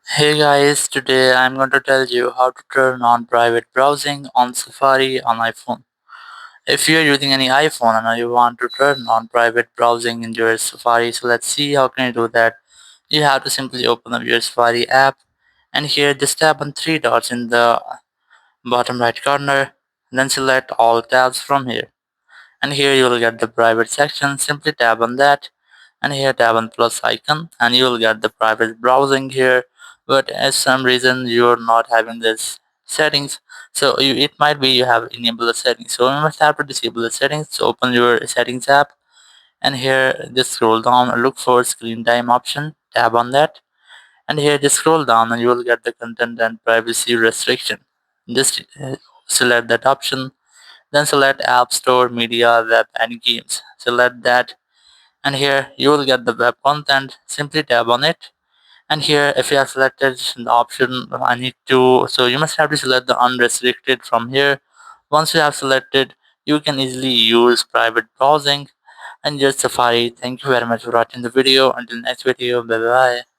Hey guys, today I'm going to tell you how to turn on private browsing on Safari on iPhone. If you're using any iPhone and you want to turn on private browsing in your Safari, so let's see how can you do that. You have to simply open up your Safari app and here just tap on three dots in the bottom right corner, then select all tabs from here. And here you will get the private section, simply tap on that and here tap on plus icon and you will get the private browsing here, but as some reason you're not having this settings, so it might be you have enabled the settings, so you must have to disable the settings. So open your settings app and here just scroll down and look for screen time option, tap on that and here just scroll down and you will get the content and privacy restriction. Just select that option, then select app store, media, web and games, select that and here you will get the web content. Simply tap on it and here if you have selected the option I need to, so you must have to select the unrestricted from here. Once you have selected, you can easily use private browsing and just Safari. Thank you very much for watching the video. Until next video, bye bye.